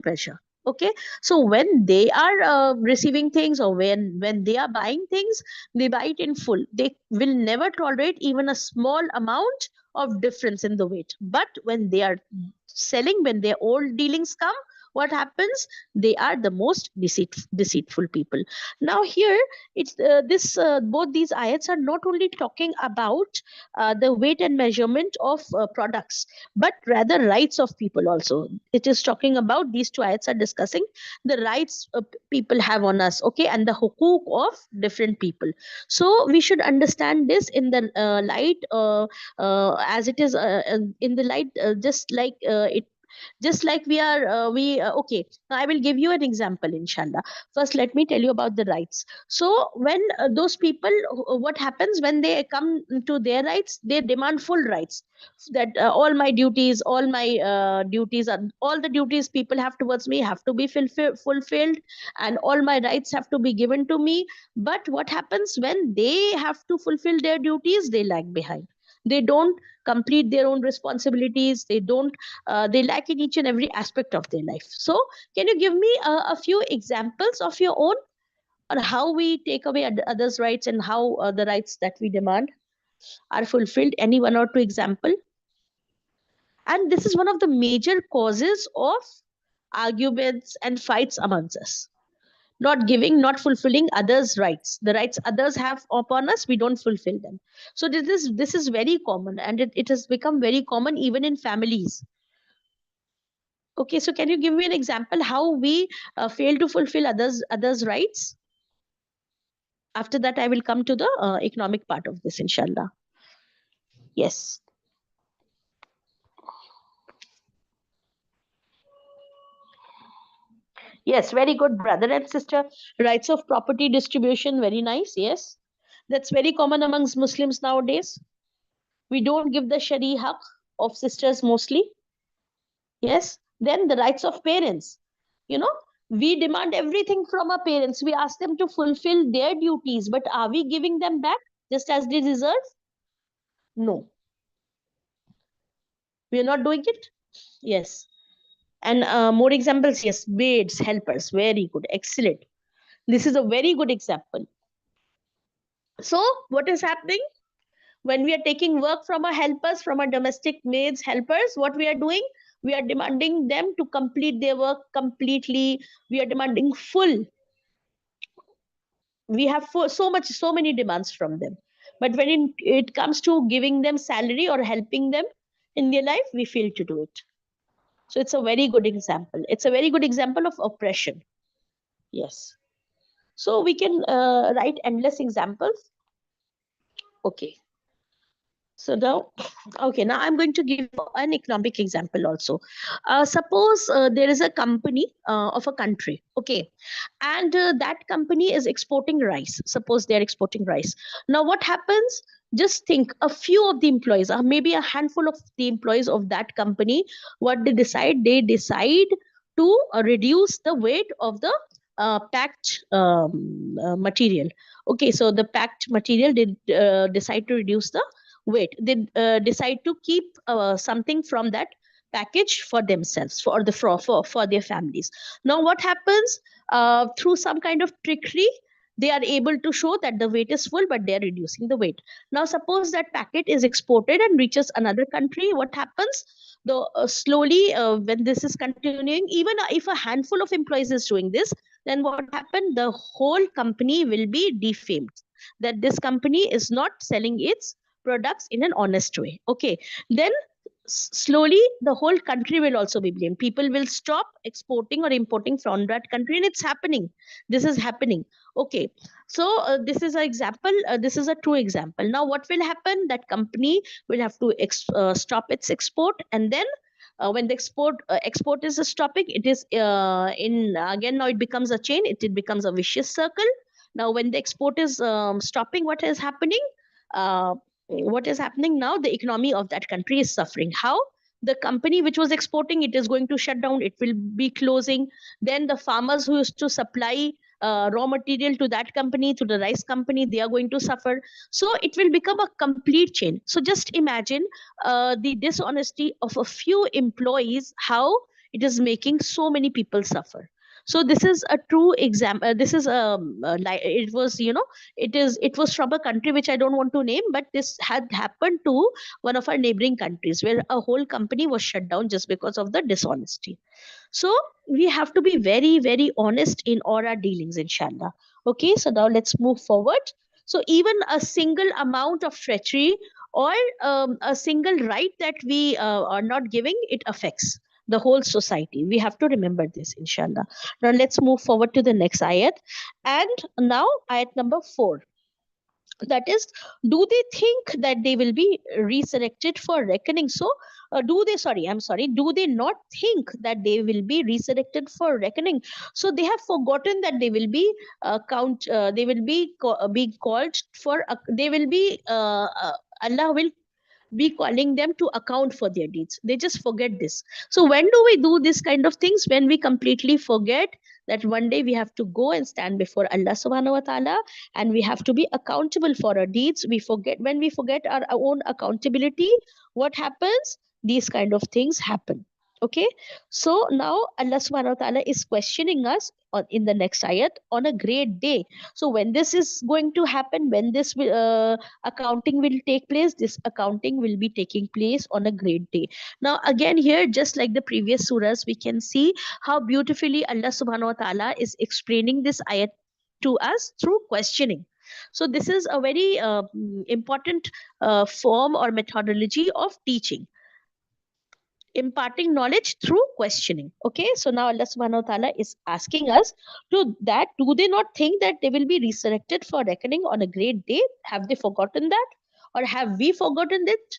pressure. Okay, so when they are receiving things, or when they are buying things, they buy it in full. They will never tolerate even a small amount of difference in the weight. But when they are selling, when their old dealings come, what happens? They are the most deceitful people. Now here, it's this both these ayats are not only talking about the weight and measurement of products, but rather rights of people also. It is talking about, these two ayats are discussing the rights people have on us, okay, and the hukuk of different people. So we should understand this in the light, as it is in the light, just like we are okay, now I will give you an example, inshallah. First, let me tell you about the rights. So when those people, what happens when they come to their rights? They demand full rights, that all my duties, all the duties people have towards me have to be fulfilled, and all my rights have to be given to me. But what happens when they have to fulfill their duties? They lag behind. They don't complete their own responsibilities. They lack in each and every aspect of their life. So can you give me a few examples of your own, on how we take away others' rights, and how the rights that we demand are fulfilled? Any one or two example? And this is one of the major causes of arguments and fights amongst us. Not fulfilling others' rights. The rights others have upon us, we don't fulfill them. So this is very common, and it has become very common even in families. Okay, so can you give me an example how we fail to fulfill others' rights? After that, I will come to the economic part of this, inshallah. Yes. Yes, very good, brother and sister. Rights of property distribution, very nice. Yes, that's very common amongst Muslims nowadays. We don't give the shari haq of sisters mostly. Yes. Then the rights of parents. You know, we demand everything from our parents. We ask them to fulfill their duties, but are we giving them back just as they deserve? No, we are not doing it. Yes. And more examples. Yes, maids, helpers. Very good. Excellent. This is a very good example. So, what is happening? When we are taking work from our helpers, from our domestic maids, helpers, what we are doing? We are demanding them to complete their work completely. We are demanding full. We have so many demands from them. But when it comes to giving them salary or helping them in their life, we fail to do it. So it's a very good example. It's a very good example of oppression. Yes. So we can write endless examples. Okay. So now, okay, now I'm going to give you an economic example also. Suppose there is a company of a country, okay, and that company is exporting rice. Suppose they're exporting rice. Now, what happens? Just think, a few of the employees, or maybe a handful of the employees of that company, what they decide? They decide to reduce the weight of the packed material. Okay, so the packed material, they decide to reduce the weight. They decide to keep something from that package for themselves, for their families. Now what happens? Through some kind of trickery, they are able to show that the weight is full, but they are reducing the weight. Now suppose that packet is exported and reaches another country. What happens? The slowly, when this is continuing, even if a handful of employees is doing this, then what happened? The whole company will be defamed, that this company is not selling its products in an honest way. Okay, then slowly the whole country will also be blamed. People will stop exporting or importing from that country, and it's happening. This is happening. Okay, so this is an example. This is a true example. Now what will happen? That company will have to stop its export, and then when the export is stopping, it is in again, now it becomes a chain. It becomes a vicious circle. Now when the export is stopping, uh, what is happening now? The economy of that country is suffering. How? The company which was exporting, it is going to shut down. It will be closing. Then the farmers who used to supply raw material to that company, to the rice company, they are going to suffer. So it will become a complete chain. So just imagine the dishonesty of a few employees, how it is making so many people suffer. So this is a true example. This is like, it was, it was from a country which I don't want to name, but this had happened to one of our neighboring countries, where a whole company was shut down just because of the dishonesty. So we have to be very, very honest in all our dealings, inshallah. Okay, so now let's move forward. So even a single amount of treachery, or a single right that we are not giving, it affects the whole society. We have to remember this, inshallah. Now let's move forward to the next ayat. And now ayat number 4, that is, do they think that they will be resurrected for reckoning? So do they, sorry, I'm sorry, do they not think that they will be resurrected for reckoning? So they have forgotten that they will be they will be be called for they will be Allah will be calling them to account for their deeds. They just forget this. So when do we do this kind of things? When we completely forget that one day we have to go and stand before Allah subhanahu wa ta'ala, and we have to be accountable for our deeds. We forget, when we forget our own accountability, what happens? These kind of things happen. Okay, so now Allah subhanahu wa ta'ala is questioning us in the next ayat on a great day. So when this is going to happen, when this accounting will take place, this accounting will be taking place on a great day. Now again, here, just like the previous surahs, we can see how beautifully Allah subhanahu wa ta'ala is explaining this ayat to us through questioning. So this is a very important form or methodology of teaching, imparting knowledge through questioning. Okay, so now Allah subhanahu wa ta'ala is asking us to that, do they not think that they will be resurrected for reckoning on a great day? Have they forgotten that, or have we forgotten it?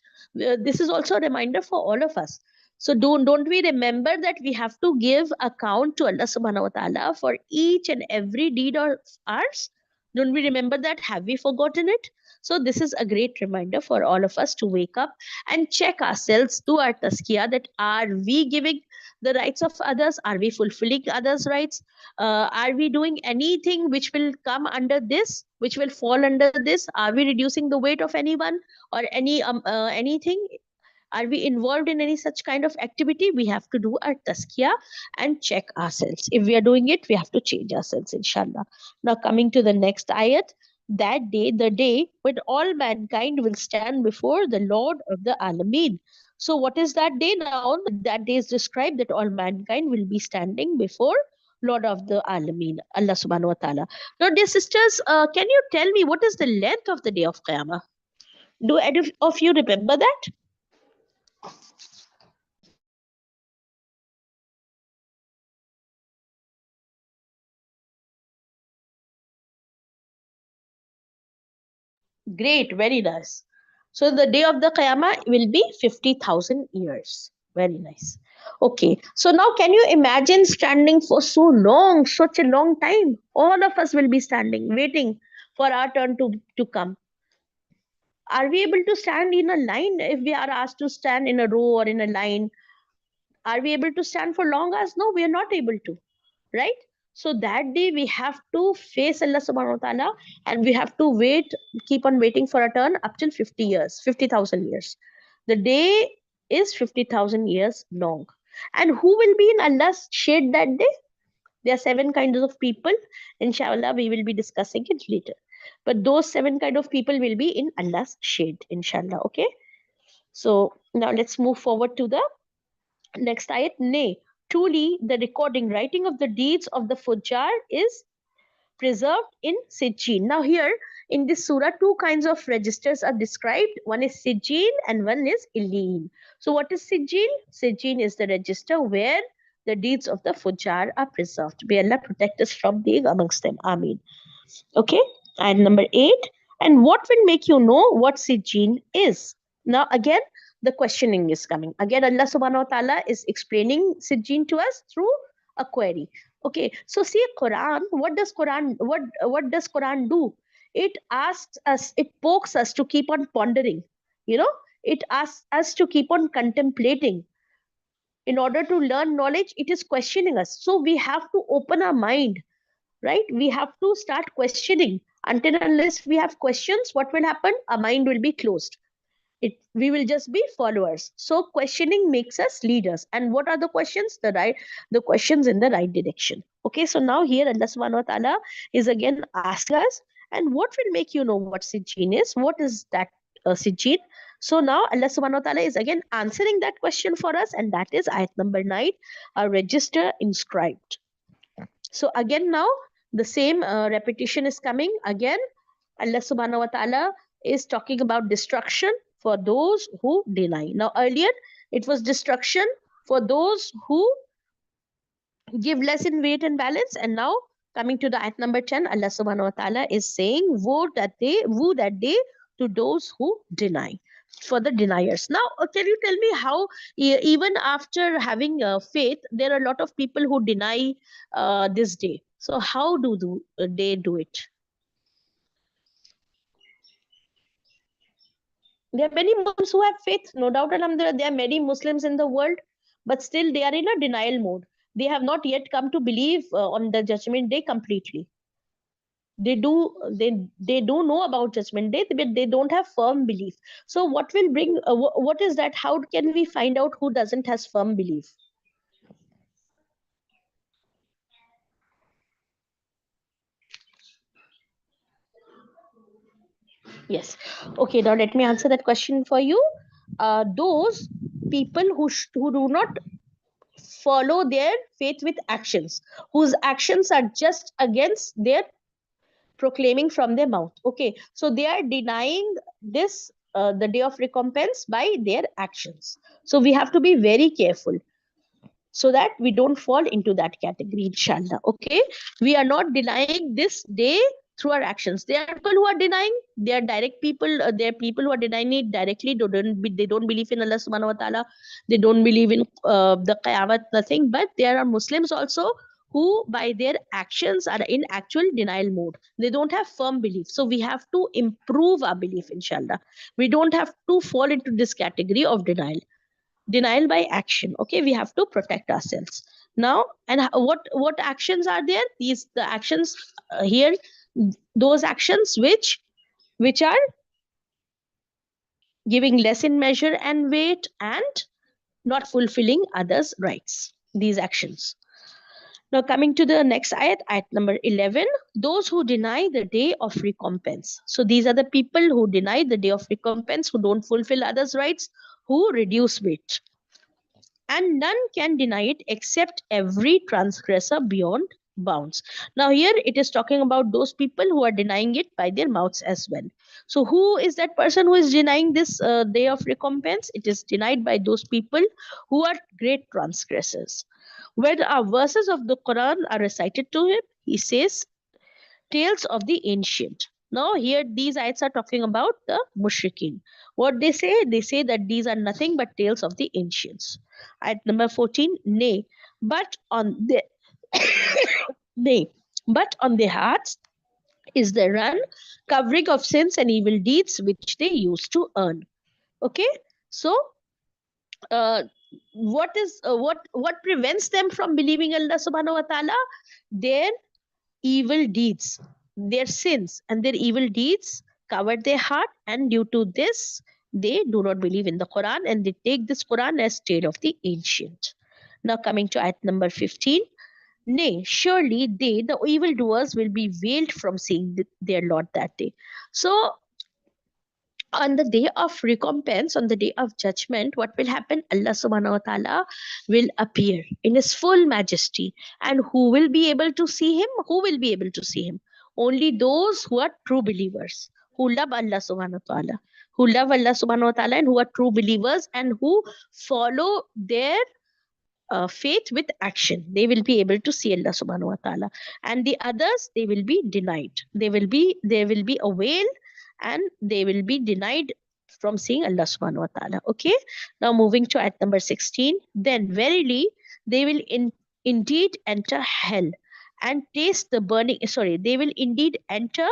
This is also a reminder for all of us. So don't we remember that we have to give account to Allah subhanahu wa ta'ala for each and every deed of ours? Don't we remember that? Have we forgotten it? So this is a great reminder for all of us to wake up and check ourselves, do our taskiya, that are we giving the rights of others? Are we fulfilling others' rights? Are we doing anything which will come under this, which will fall under this? Are we reducing the weight of anyone or anything? Are we involved in any such kind of activity? We have to do our taskiya and check ourselves. If we are doing it, we have to change ourselves, inshallah. Now coming to the next ayat, that day, the day when all mankind will stand before the Lord of the Alameen. So what is that day now? That day is described that all mankind will be standing before Lord of the Alameen, Allah subhanahu wa ta'ala. Now, dear sisters, can you tell me what is the length of the day of Qiyamah? Do any of you remember that? Great, very nice. So the day of the Qiyamah will be 50,000 years. Very nice. Okay, so now can you imagine standing for so long, such a long time? All of us will be standing, waiting for our turn to come. Are we able to stand in a line if we are asked to stand in a row or in a line? Are we able to stand for long hours? No, we are not able to, right? So that day we have to face Allah subhanahu wa ta'ala, and we have to wait, keep on waiting for a turn up till 50 years, 50,000 years. The day is 50,000 years long. And who will be in Allah's shade that day? There are 7 kinds of people. Inshallah, we will be discussing it later. But those 7 kind of people will be in Allah's shade, inshallah. Okay. So now let's move forward to the next ayat. Nay, truly the recording, writing of the deeds of the Fujjar is preserved in Sijjin. Now here in this surah, 2 kinds of registers are described. One is Sijjin and one is Illeen. So what is Sijjin? Sijjin is the register where the deeds of the Fujjar are preserved. May Allah protect us from being amongst them. Ameen. Okay, and number 8. And what will make you know what Sijjin is? Now again, the questioning is coming. Again, Allah subhanahu wa ta'ala is explaining Sijjin to us through a query. Okay, so see Quran, what does Quran do? It asks us, it pokes us to keep on pondering, it asks us to keep on contemplating. In order to learn knowledge, it is questioning us. So we have to open our mind, right? We have to start questioning. Until unless we have questions, what will happen? Our mind will be closed. We will just be followers. So questioning makes us leaders. And what are the questions? The questions in the right direction. Okay, so now here Allah subhanahu wa ta'ala is again asking us, and what will make you know what Sijjin is? What is that Sijjin? So now Allah subhanahu wa ta'ala is again answering that question for us, and that is ayat number 9, a register inscribed. So again now the same repetition is coming again. Allah subhanahu wa ta'ala is talking about destruction for those who deny. Now earlier it was destruction for those who give less in weight and balance, and now coming to the ayat number 10, Allah subhanahu wa ta'ala is saying, woe that day to those who deny, for the deniers. Now can you tell me how even after having faith, there are a lot of people who deny this day? So how they do it? There are many Muslims who have faith, no doubt, alhamdulillah. There are many Muslims in the world, but still they are in a denial mode. They have not yet come to believe on the judgment day completely. They do know about judgment day, but they don't have firm belief. So what will bring what is that? How can we find out who doesn't has firm belief? Yes. Okay, now let me answer that question for you. Those people who do not follow their faith with actions, whose actions are just against their proclaiming from their mouth. Okay, so they are denying this the day of recompense by their actions. So we have to be very careful so that we don't fall into that category, inshallah. Okay, we are not denying this day through our actions. There are people who are denying, they are direct people, there are people who are denying it directly. They don't believe in Allah subhanahu wa ta'ala, they don't believe in the qayamat, nothing. But there are Muslims also who by their actions are in actual denial mode. They don't have firm belief. So we have to improve our belief, inshallah. We don't have to fall into this category of denial by action. Okay, we have to protect ourselves now. And what actions are there? These the actions here, those actions which are giving less in measure and weight and not fulfilling others rights, these actions. Now coming to the next ayat number 11, those who deny the day of recompense. So these are the people who deny the day of recompense, who don't fulfill others rights, who reduce weight, and none can deny it except every transgressor beyond bounds. Now here it is talking about those people who are denying it by their mouths as well. So who is that person who is denying this day of recompense? It is denied by those people who are great transgressors. When our verses of the Quran are recited to him, he says, tales of the ancient. Now here these ayats are talking about the mushrikeen. What they say that these are nothing but tales of the ancients. Ayat number 14, nay, but on the nay, but on their hearts is the run covering of sins and evil deeds which they used to earn. Okay, so what prevents them from believing Allah subhanahu wa ta'ala? Their evil deeds, their sins and their evil deeds covered their heart, and due to this they do not believe in the Quran, and they take this Quran as tale of the ancient. Now coming to ayat number 15, nay, surely they, the evildoers, will be veiled from seeing their Lord that day. So on the day of recompense, on the day of judgment, what will happen? Allah subhanahu wa ta'ala will appear in his full majesty. And who will be able to see him? Who will be able to see him? Only those who are true believers, who love Allah subhanahu wa ta'ala, who love Allah subhanahu wa ta'ala, and who are true believers and who follow their faith with action. They will be able to see Allah subhanahu wa ta'ala. And the others, they will be denied. There will be a veil, and they will be denied from seeing Allah subhanahu wa ta'ala. Okay, now moving to ayat number 16, then verily they will indeed enter hell and taste the burning, they will indeed enter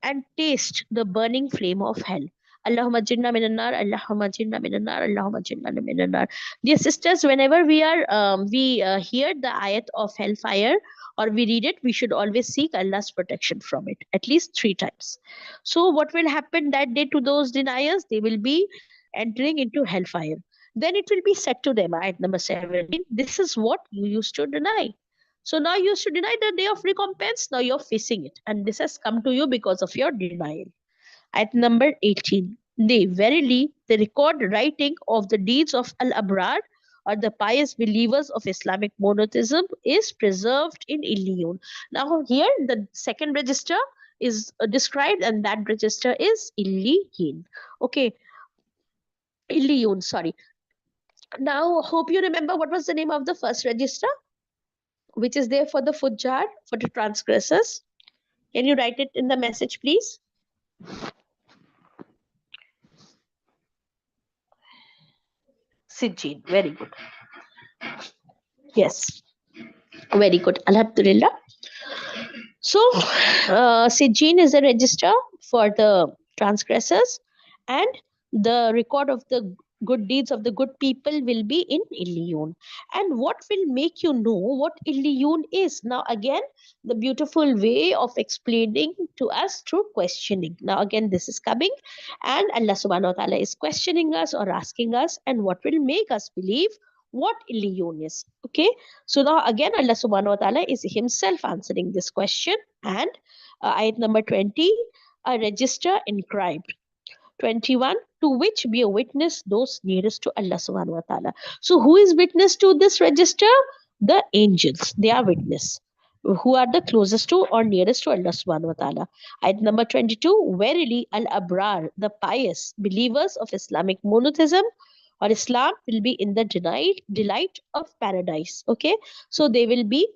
and taste the burning flame of hell. Allahumma jinna minan nar, Allahumma jinna minan nar, Allahumma jinna minan nar. Dear sisters, whenever we hear the ayat of hellfire or we read it, we should always seek Allah's protection from it at least 3 times. So what will happen that day to those deniers? They will be entering into hellfire. Then it will be said to them, ayat number 17, this is what you used to deny. So now you used to deny the day of recompense, now you're facing it. And this has come to you because of your denial. At number 18, they verily the record writing of the deeds of Al Abrar or the pious believers of Islamic monotheism is preserved in Illiyun. Now, here the second register is described, and that register is Illiyun. Okay, Illiyun, sorry. Now, hope you remember what was the name of the first register, which is there for the Fujjar, for the transgressors. Can you write it in the message, please? Sijin, very good. Yes, very good. Alhamdulillah. So, Sijin is a register for the transgressors, and the record of the good deeds of the good people will be in Illiyun. And what will make you know what Illiyun is? Now, again, the beautiful way of explaining to us through questioning. Now, again, this is coming, and Allah subhanahu wa ta'ala is questioning us or asking us, and what will make us believe what Illiyun is. Okay, so now again Allah subhanahu wa ta'ala is himself answering this question, and ayat number 20, a register inscribed. 21, to which be a witness those nearest to Allah subhanahu wa ta'ala. So who is witness to this register? The angels, they are witness, who are the closest to or nearest to Allah subhanahu wa ta'ala. Ayat number 22, verily al-abrar, the pious believers of Islamic monotheism or Islam will be in the delight of paradise. Okay, so they will be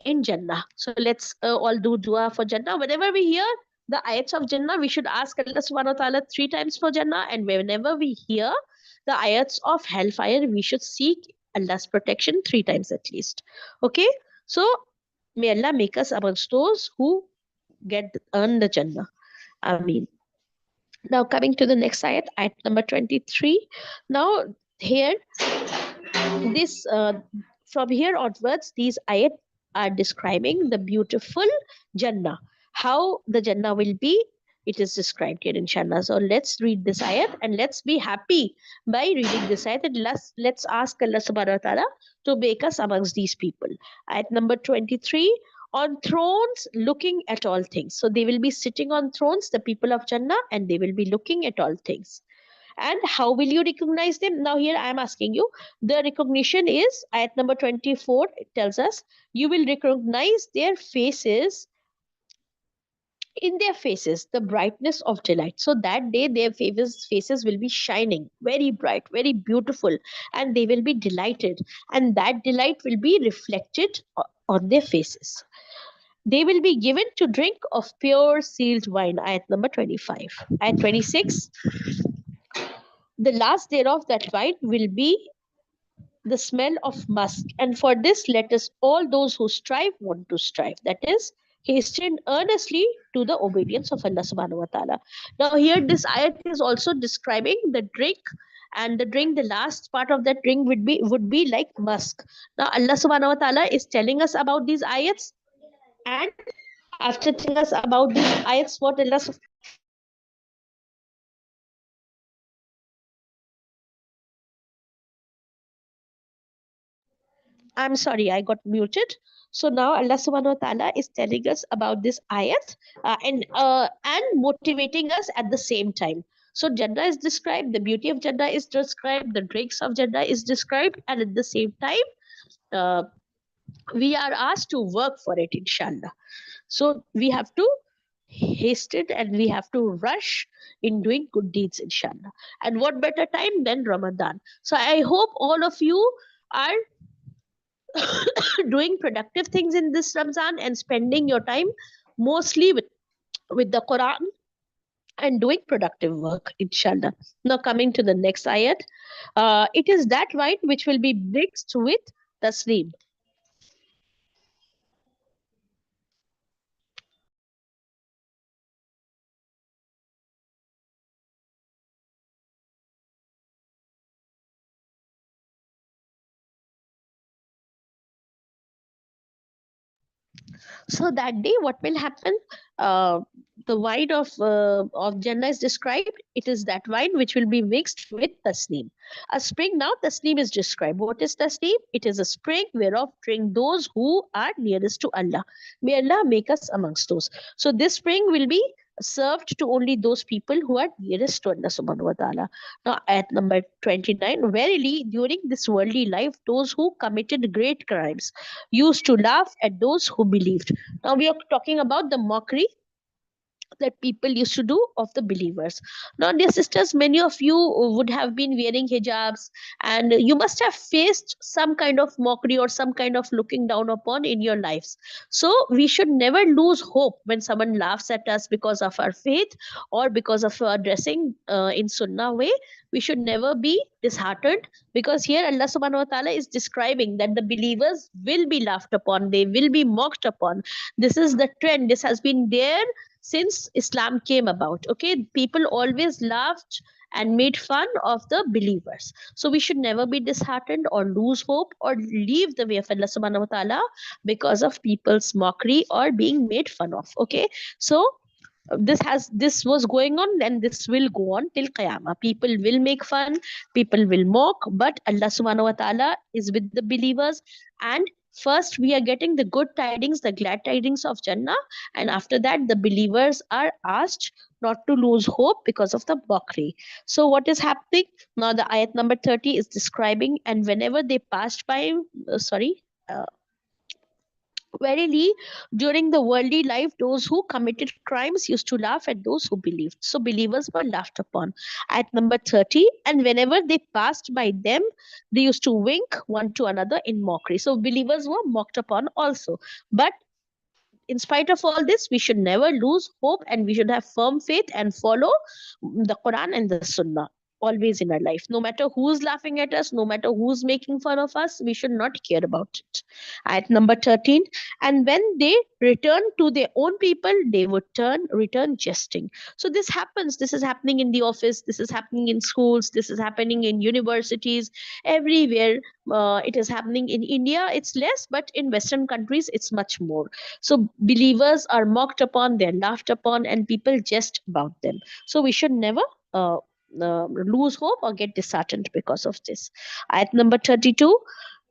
in Jannah. So let's all do dua for Jannah. Whenever we hear the ayats of Jannah, we should ask Allah subhanahu wa ta'ala 3 times for Jannah. And whenever we hear the ayats of hellfire, we should seek Allah's protection 3 times at least. Okay, so may Allah make us amongst those who earn the Jannah. Ameen. Now coming to the next ayat number 23. Now here, this from here onwards, these ayat are describing the beautiful Jannah. How the Jannah will be, it is described here, inshallah. So let's read this ayat and let's be happy by reading this ayat, and let's ask Allah subhanahu wa ta'ala to make us amongst these people. Ayat number 23, on thrones looking at all things. So they will be sitting on thrones, the people of Jannah, and they will be looking at all things. And how will you recognize them? Now here I am asking you, the recognition is ayat number 24. It tells us you will recognize their faces, in their faces the brightness of delight. So that day their faces will be shining very bright, very beautiful, and they will be delighted, and that delight will be reflected on their faces. They will be given to drink of pure sealed wine. Ayat number 25. Ayat 26. The last thereof, that wine, will be the smell of musk. And for this, let us all those who strive want to strive. That is, hasten earnestly to the obedience of Allah subhanahu wa ta'ala. Now, here this ayat is also describing the drink, and the drink, the last part of that drink would be like musk. Now, Allah subhanahu wa ta'ala is telling us about these ayats, and after telling us about these ayats, what Allah I'm sorry, I got muted. So now Allah subhanahu wa ta'ala is telling us about this ayat, and motivating us at the same time. So Jannah is described, the beauty of Jannah is described, the drinks of Jannah is described, and at the same time, uh, we are asked to work for it, inshallah. So we have to hasten and we have to rush in doing good deeds, inshallah. And what better time than Ramadan? So I hope all of you are doing productive things in this Ramzan and spending your time mostly with the Quran and doing productive work, inshallah. Now, coming to the next ayat, it is that wine which will be mixed with taslim. So that day, what will happen? The wine of Jannah is described. It is that wine which will be mixed with tasneem. A spring, now tasneem is described. What is tasneem? It is a spring whereof drink those who are nearest to Allah. May Allah make us amongst those. So this spring will be served to only those people who are nearest to Allah subhanahu wa ta'ala. Now, at number 29, verily, during this worldly life, those who committed great crimes used to laugh at those who believed. Now we are talking about the mockery that people used to do of the believers. Now, dear sisters, many of you would have been wearing hijabs, and you must have faced some kind of mockery or some kind of looking down upon in your lives. So, we should never lose hope when someone laughs at us because of our faith or because of our dressing in Sunnah way. We should never be disheartened, because here Allah subhanahu wa ta'ala is describing that the believers will be laughed upon, they will be mocked upon. This is the trend, this has been there since Islam came about. Okay, people always laughed and made fun of the believers. So we should never be disheartened or lose hope or leave the way of Allah subhanahu wa ta'ala because of people's mockery or being made fun of. Okay, so this was going on and this will go on till qiyamah. People will make fun, people will mock, but Allah subhanahu wa ta'ala is with the believers. And first we are getting the good tidings, the glad tidings of Jannah, and after that the believers are asked not to lose hope because of the mockery. So what is happening now? The ayat number 30 is describing, and whenever they passed by, uh, verily, during the worldly life, those who committed crimes used to laugh at those who believed. So believers were laughed upon. At number 30, and whenever they passed by them, they used to wink one to another in mockery. So believers were mocked upon also. But in spite of all this, we should never lose hope and we should have firm faith and follow the Quran and the Sunnah always in our life. No matter who's laughing at us, no matter who's making fun of us, we should not care about it. At number 13, and when they return to their own people, they would return jesting. So this happens. This is happening in the office. This is happening in schools. This is happening in universities. Everywhere it is happening. In India, it's less, but in Western countries, it's much more. So believers are mocked upon, they're laughed upon, and people jest about them. So we should never lose hope or get disheartened because of this. Ayat number 32.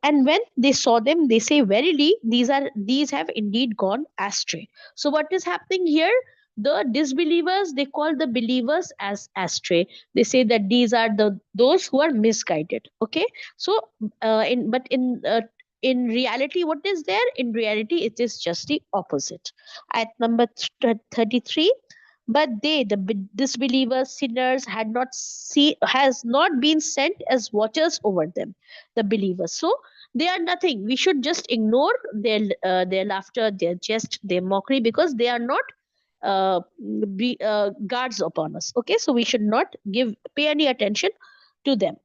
And when they saw them, they say, verily, these have indeed gone astray. So what is happening here? The disbelievers, they call the believers as astray. They say that these are those who are misguided. Okay, so in reality, what is there? In reality, it is just the opposite. At number 33, but they, the disbelievers, sinners, has not been sent as watchers over them, the believers. So they are nothing. We should just ignore their laughter, their jest, their mockery, because they are not guards upon us. Okay, so we should not pay any attention to them,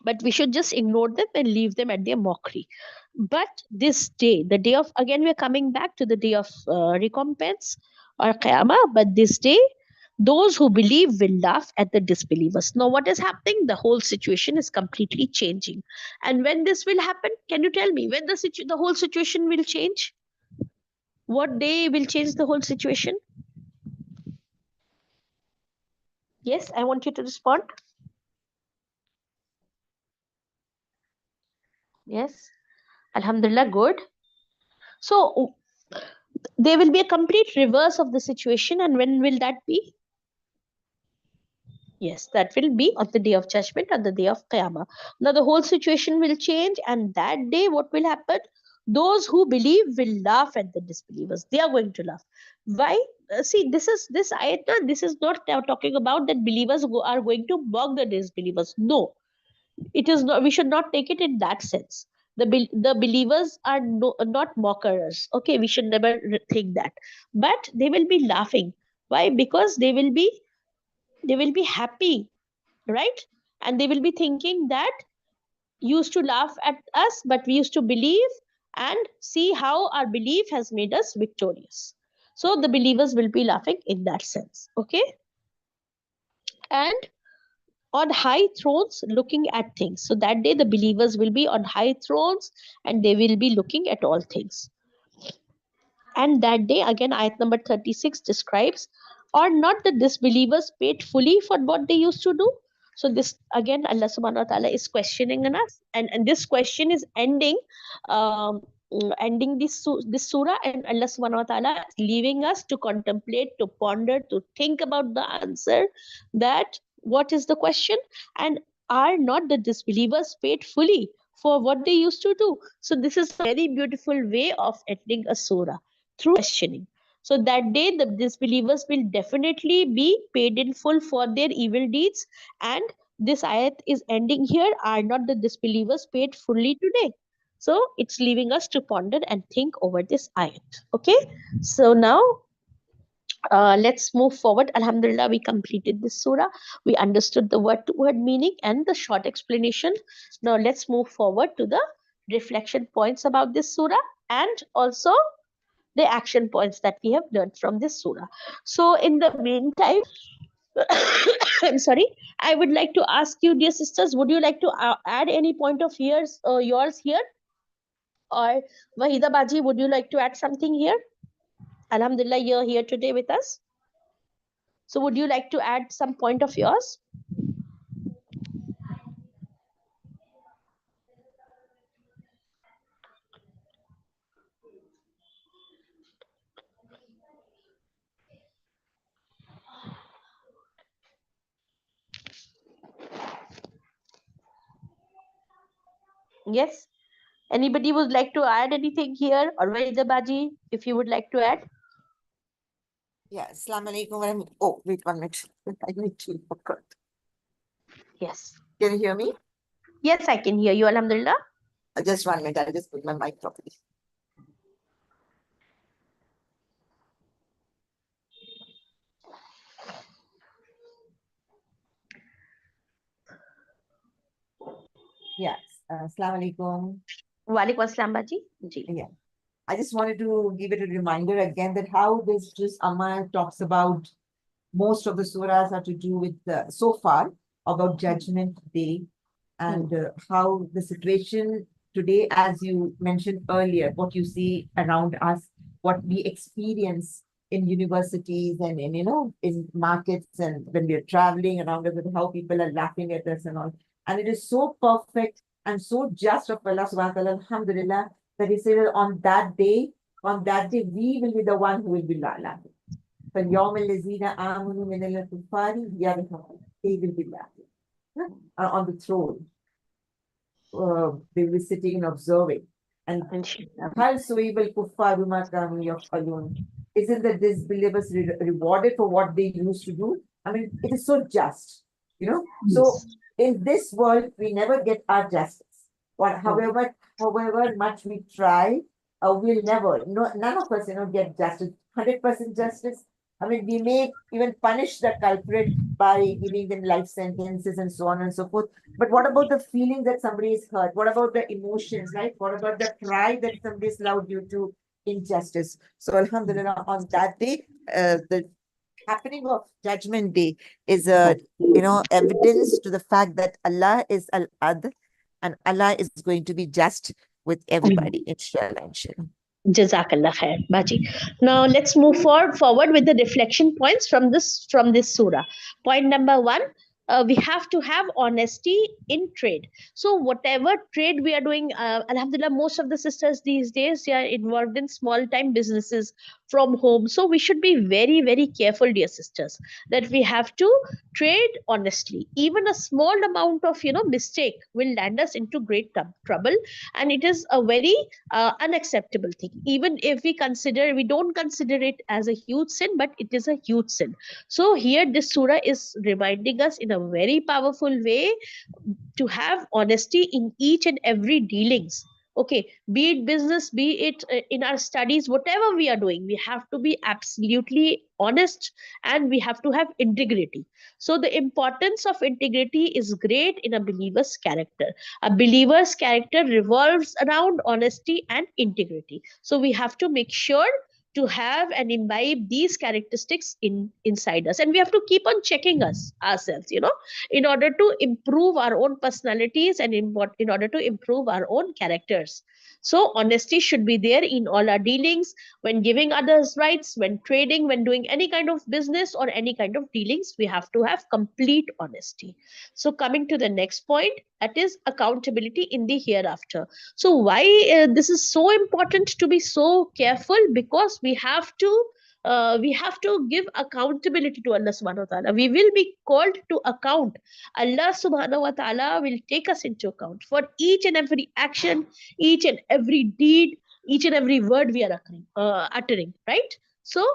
but we should just ignore them and leave them at their mockery. But this day, the day of, again we're coming back to the day of recompense or qiyamah, but this day those who believe will laugh at the disbelievers. Now what is happening? The whole situation is completely changing. And when this will happen, can you tell me when the whole situation will change? What day will change the whole situation? Yes, I want you to respond. Yes, Alhamdulillah, good. So there will be a complete reverse of the situation. And when will that be? Yes, that will be on the day of judgment, on the day of Qiyamah. Now the whole situation will change, and that day, what will happen? Those who believe will laugh at the disbelievers. They are going to laugh. Why? See, this ayat, this is not talking about that believers are going to mock the disbelievers. No, it is not. We should not take it in that sense. The believers are not mockers. Okay, we should never think that. But they will be laughing. Why? Because they will be happy, right? And they will be thinking that used to laugh at us, but we used to believe, and see how our belief has made us victorious. So the believers will be laughing in that sense. Okay, and on high thrones looking at things. So that day the believers will be on high thrones and they will be looking at all things. And that day, again, ayat number 36 describes, are not the disbelievers paid fully for what they used to do? So this again, Allah subhanahu wa ta'ala is questioning us, and this question is ending, um, ending this surah, and Allah subhanahu wa ta'ala is leaving us to contemplate, to ponder, to think about the answer, that what is the question, and are not the disbelievers paid fully for what they used to do? So this is a very beautiful way of ending a surah, through questioning. So that day, the disbelievers will definitely be paid in full for their evil deeds. And this ayat is ending here. Are not the disbelievers paid fully today? So it's leaving us to ponder and think over this ayat. Okay. So now let's move forward. Alhamdulillah, we completed this surah. We understood the word to word meaning and the short explanation. Now let's move forward to the reflection points about this surah, and also the action points that we have learned from this surah. So in the meantime, I'm sorry, I would like to ask you, dear sisters, would you like to add any point of yours here? Or Wahida Baji, would you like to add something here? Alhamdulillah, you're here today with us. So would you like to add some point of yours? Yes. Anybody would like to add anything here? Or Wahida Baji, if you would like to add? Yeah, Assalamu alaikum. Oh, wait 1 minute. I need to forgot. Yes. Can you hear me? Yes, I can hear you. Alhamdulillah. Just 1 minute. I'll just put my mic properly. Yes. Assalamu alaikum. Wa alaikum assalam, Baji. Ji. Yeah. I just wanted to give it a reminder again that how this just Amma talks about most of the surahs are to do with so far about Judgment Day and how the situation today, as you mentioned earlier, what you see around us, what we experience in universities and in markets and when we are traveling around us, and how people are laughing at us and all. And it is so perfect and so just of Allah subhanahu wa ta'ala, alhamdulillah, that he said on that day, we will be the one who will be laughing. فَالْيَوْمَ الَّذِينَ آمَنُوا مِنَ الْكُفَّارِ يَضْحَكُونَ. They will be laughing on the throne. They will be sitting and observing. And هَلْ سُوِيبَ الْكُفَّارُ مَا كَانُوا يَفْعَلُونَ. Isn't the disbelievers rewarded for what they used to do? I mean, it is so just, So in this world, we never get our justice. However much we try, we'll never, none of us, get justice, 100% justice. I mean, we may even punish the culprit by giving them life sentences and so on and so forth. But what about the feeling that somebody is hurt? What about the emotions, right? What about the pride that somebody is allowed due to injustice? So, alhamdulillah, on that day, the happening of Judgment Day is evidence to the fact that Allah is Al-Adl and Allah is going to be just with everybody, inshallah. Jazakallah khair, Baji. Now let's move forward with the reflection points from this surah. Point number 1. We have to have honesty in trade. So whatever trade we are doing, alhamdulillah, most of the sisters these days, they are involved in small time businesses from home. So we should be very, very careful, dear sisters, that we have to trade honestly. Even a small amount of mistake will land us into great trouble, and it is a very unacceptable thing. Even if we don't consider it as a huge sin, but it is a huge sin. So here this surah is reminding us in a very powerful way to have honesty in each and every dealings. Okay, be it business, be it in our studies, whatever we are doing, we have to be absolutely honest, and we have to have integrity. So the importance of integrity is great in a believer's character. A believer's character revolves around honesty and integrity. So we have to make sure to have and imbibe these characteristics inside us, and we have to keep on checking ourselves, in order to improve our own personalities and in order to improve our own characters. So honesty should be there in all our dealings, when giving others rights, when trading, when doing any kind of business or any kind of dealings, we have to have complete honesty. So coming to the next point, that is accountability in the hereafter. So why this is so important to be so careful? Because we have to give accountability to Allah subhanahu wa ta'ala. We will be called to account. Allah subhanahu wa ta'ala will take us into account for each and every action, each and every deed, each and every word we are uttering, right? So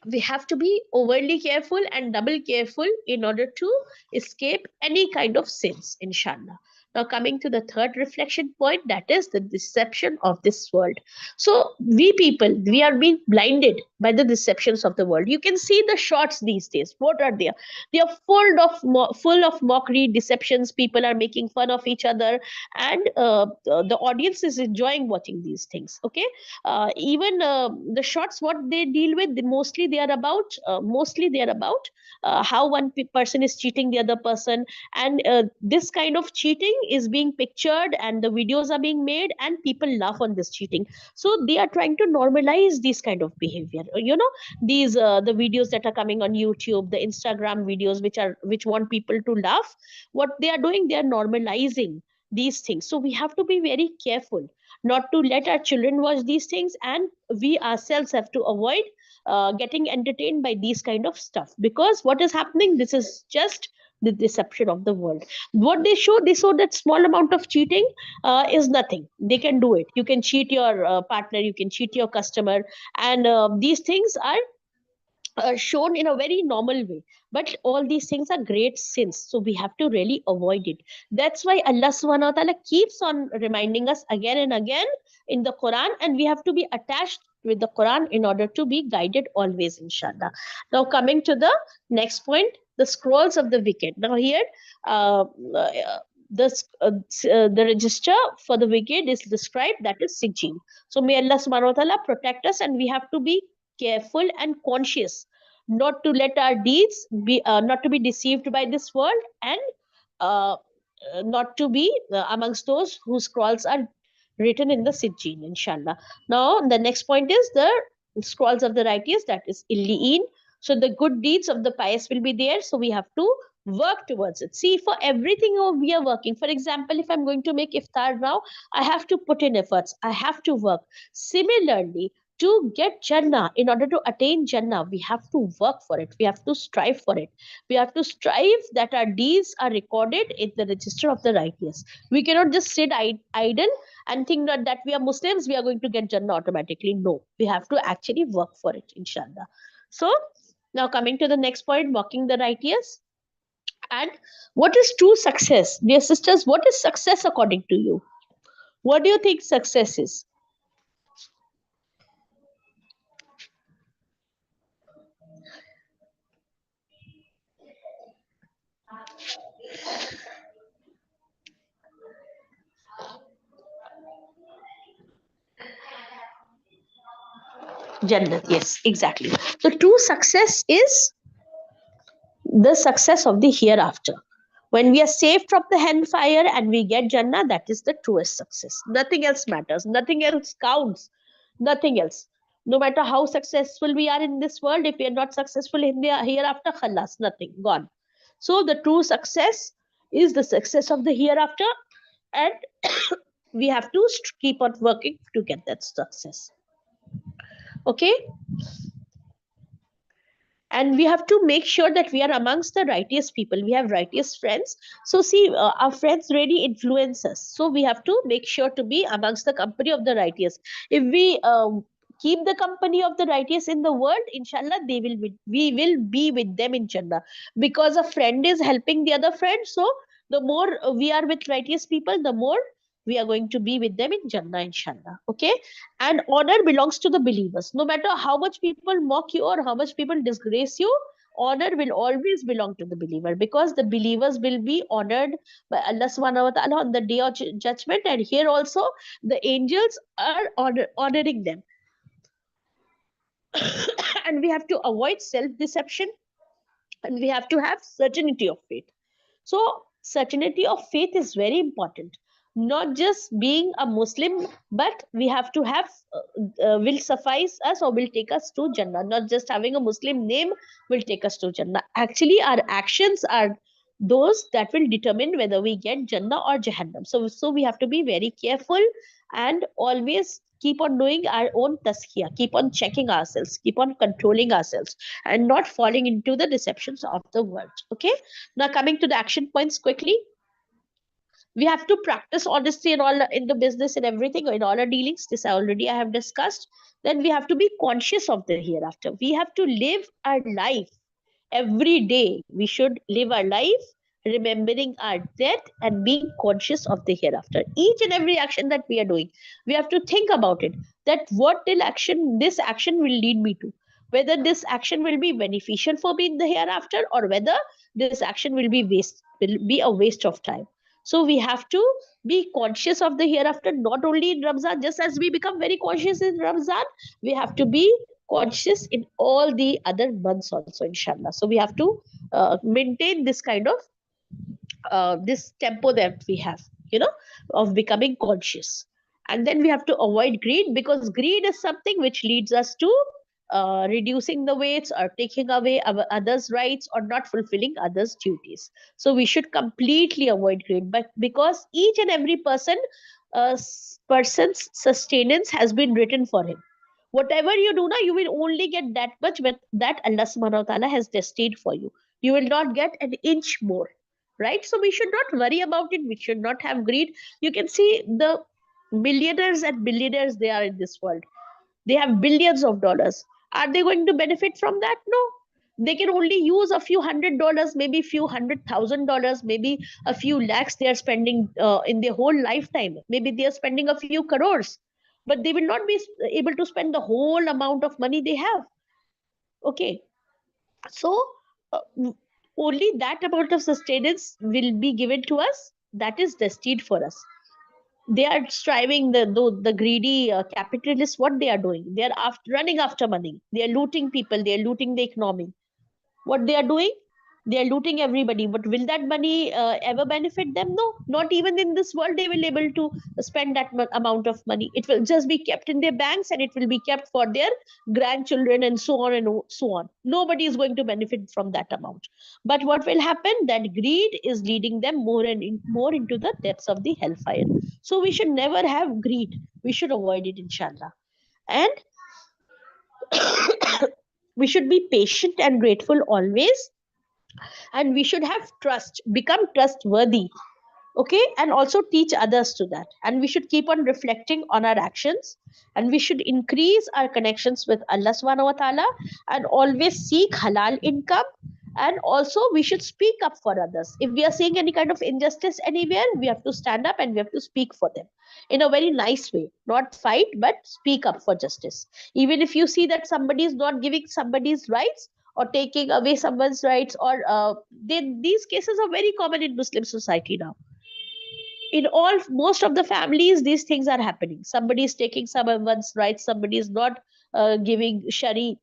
we have to be overly careful and double careful in order to escape any kind of sins, inshallah. Now, coming to the third reflection point, that is the deception of this world. So, we people, we are being blinded by the deceptions of the world. You can see the shots these days. What are they? They are full of mockery, deceptions. People are making fun of each other, and the audience is enjoying watching these things. Okay, even the shots what they deal with, mostly they are about how one person is cheating the other person, and this kind of cheating is being pictured and the videos are being made and people laugh on this cheating. So they are trying to normalize this kind of behavior, these the videos that are coming on YouTube, the Instagram videos which want people to laugh. What they are doing, they are normalizing these things. So we have to be very careful not to let our children watch these things, and we ourselves have to avoid getting entertained by these kind of stuff, because what is happening, this is just the deception of the world. What they show that small amount of cheating is nothing. They can do it. You can cheat your partner, you can cheat your customer, and these things are shown in a very normal way, but all these things are great sins, so we have to really avoid it. That's why Allah subhanahu wa ta'ala keeps on reminding us again and again in the Quran, and we have to be attached with the Quran in order to be guided always, inshallah. Now, coming to the next point, the scrolls of the wicked. Now here, uh, uh, the register for the wicked is described, that is Sijin. So may Allah subhanahu wa ta'ala protect us, and we have to be careful and conscious not to let our deeds be not to be deceived by this world, and uh, not to be amongst those whose scrolls are written in the Sijjin, inshallah. Now, the next point is the scrolls of the righteous, that is Illiin. So, the good deeds of the pious will be there. So, we have to work towards it. See, for everything we are working. For example, if I'm going to make iftar now, I have to put in efforts, I have to work. Similarly, to get Jannah, in order to attain Jannah, we have to work for it, we have to strive for it. We have to strive that our deeds are recorded in the register of the righteous. We cannot just sit idle and think that we are Muslims, we are going to get Jannah automatically. No, we have to actually work for it, inshallah. So, now coming to the next point, walking the righteous. And what is true success? Dear sisters, what is success according to you? What do you think success is? Jannat, yes, exactly. So true success is the success of the hereafter. When we are saved from the hellfire and we get Jannah, that is the truest success. Nothing else matters. Nothing else counts. Nothing else. No matter how successful we are in this world, if we are not successful in the hereafter, khalas, nothing, gone. So the true success is the success of the hereafter, and we have to keep on working to get that success. Okay, and we have to make sure that we are amongst the righteous people, we have righteous friends. So see, our friends really influence us, so we have to make sure to be amongst the company of the righteous. If we keep the company of the righteous in the world, inshallah we will be with them in Jannah, because a friend is helping the other friend. So the more we are with righteous people, the more we are going to be with them in Jannah, inshallah. Okay, and honor belongs to the believers. No matter how much people mock you or how much people disgrace you, honor will always belong to the believer, because the believers will be honored by Allah subhanahu wa ta'ala on the day of judgment. And here also, the angels are honoring them. And we have to avoid self deception, and we have to have certainty of faith. So, certainty of faith is very important. not just being a Muslim, but we have to have will suffice us or will take us to Jannah. Not just having a Muslim name will take us to Jannah. Actually, our actions are those that will determine whether we get Jannah or Jahannam. So we have to be very careful and always keep on doing our own taskiya, keep on checking ourselves, keep on controlling ourselves, and not falling into the deceptions of the world. Okay. Now coming to the action points quickly, we have to practice honesty in all in the business and everything in all our dealings. This already I have discussed. Then we have to be conscious of the hereafter. We have to live our life every day. We should live our life remembering our death and being conscious of the hereafter. Each and every action that we are doing, we have to think about it, that what till action this action will lead me to, whether this action will be beneficial for me in the hereafter, or whether this action will be a waste of time. So we have to be conscious of the hereafter, not only in Ramzan. Just as we become very conscious in Ramzan, we have to be conscious in all the other months also, inshallah. So we have to maintain this kind of this tempo that we have, you know, of becoming conscious. And then we have to avoid greed, because greed is something which leads us to reducing the weights or taking away our others' rights or not fulfilling others' duties. So we should completely avoid greed, but because each and every person's sustenance has been written for him. Whatever you do now, you will only get that much that Allah subhanahu wa ta'ala has destined for you. You will not get an inch more, right? So we should not worry about it. We should not have greed. You can see the millionaires and billionaires they are in this world. They have billions of dollars. Are they going to benefit from that? No. They can only use a few $100, maybe few $100,000, maybe a few lakhs they are spending in their whole lifetime. Maybe they are spending a few crores, but they will not be able to spend the whole amount of money they have. Okay. So uh, only that amount of sustenance will be given to us that is destined for us. They are striving, the greedy capitalists, what they are doing, they are running after money, they are looting people, they are looting the economy. What they are doing, they are looting everybody, but will that money ever benefit them? No, not even in this world they will able to spend that amount of money. It will just be kept in their banks, and it will be kept for their grandchildren, and so on and so on. Nobody is going to benefit from that amount. But what will happen, that greed is leading them more and more into the depths of the hellfire. So we should never have greed, we should avoid it, inshallah. And we should be patient and grateful always, and we should have trust, become trustworthy. Okay, and also teach others to that. And we should keep on reflecting on our actions, and we should increase our connections with Allah subhanahu wa ta'ala, and always seek halal income. And also we should speak up for others. If we are seeing any kind of injustice anywhere, we have to stand up and we have to speak for them in a very nice way, not fight, but speak up for justice. Even if you see that somebody is not giving somebody's rights, or taking away someone's rights, or these cases are very common in Muslim society now. In all most of the families, these things are happening. Somebody is taking someone's rights, somebody is not giving shari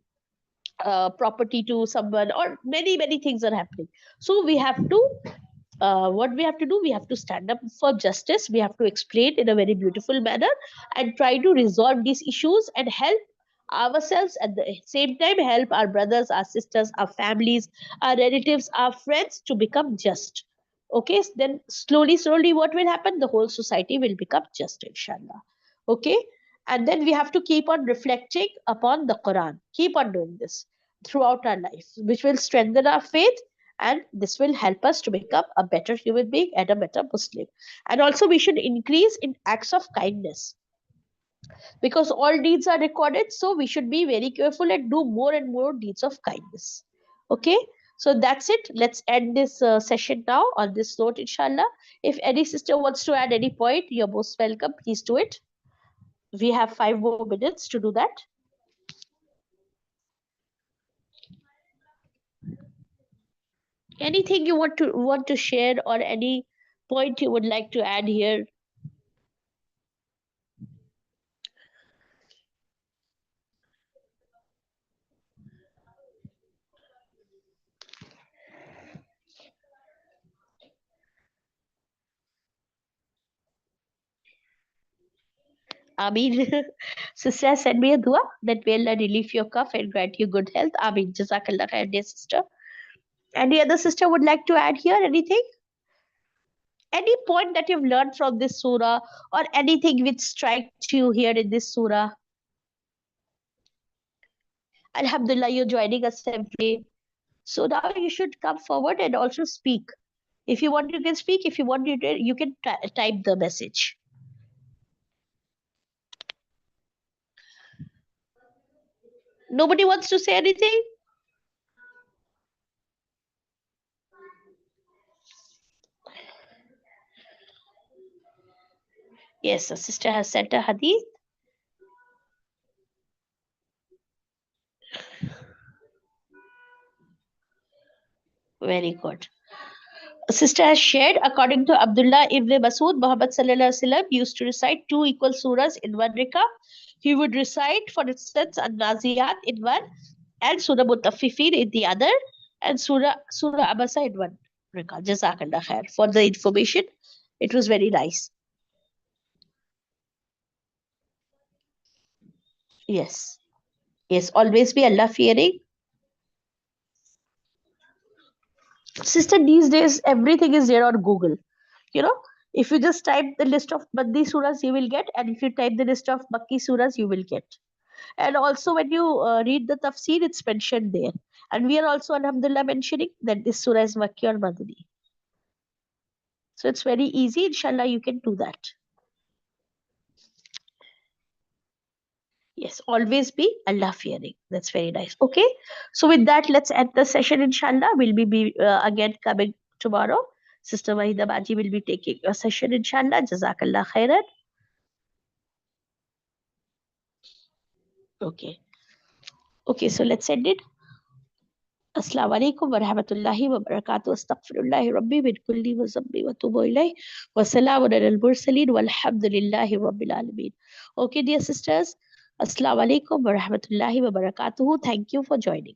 property to someone, or many things are happening. So we have to what we have to do, we have to stand up for justice, we have to explain in a very beautiful manner, and try to resolve these issues and help ourselves, at the same time help our brothers, our sisters, our families, our relatives, our friends to become just. Okay, then slowly what will happen, the whole society will become just, inshallah. Okay. And then we have to keep on reflecting upon the Quran, keep on doing this throughout our life, which will strengthen our faith, and this will help us to become a better human being and a better Muslim. And also we should increase in acts of kindness, because all deeds are recorded, so we should be very careful and do more and more deeds of kindness. Okay. So that's it, let's end this session now on this note, inshallah. If any sister wants to add any point, you're most welcome, please do it. We have 5 more minutes to do that. Anything you want to share, or any point you would like to add here? Ameen. Sister has sent me a dua that may Allah relieve your cough and grant you good health. Ameen. Jazakallah khair, dear sister. Any other sister would like to add here anything? Any point that you've learned from this surah or anything which strikes you here in this surah? Alhamdulillah, you're joining us every day. So now you should come forward and also speak. If you want, you can speak. If you want, you can type the message. Nobody wants to say anything? Yes, a sister has sent a hadith. Very good. A sister has shared, according to Abdullah ibn Masud, Muhammad sallallahu alaihi wasallam used to recite 2 equal surahs in one rakah. He would recite, for instance, An-Naziyat in one, and Surah Mutaffifin in the other, and Surah Abasa in one rakah. Jazakallah khair for the information. It was very nice. Yes. Yes, always be Allah fearing. Sister, these days everything is there on Google. You know, if you just type the list of Bandi surahs, you will get, and if you type the list of Makki surahs, you will get. And also, when you read the tafsir, it's mentioned there. And we are also, alhamdulillah, mentioning that this surah is Makki or Madani. So it's very easy. Inshallah, you can do that. Yes, always be Allah fearing. That's very nice. Okay. So with that, let's end the session. Inshallah, we'll be again coming tomorrow. Sister Wahida Baji will be taking a session. Inshallah. Jazakallah khairan. Okay. Okay. So let's end it. Assalamu alaikum wa rahmatullahi wa barakatuh. Astaghfirullahi rabbi min kulli wa zambi wa tubu ilayh. Wa salamun alal mursaleen walhamdulillahi rabbil alameen. Okay, dear sisters. Assalamu alaikum wa rahmatullahi wa barakatuh. Thank you for joining.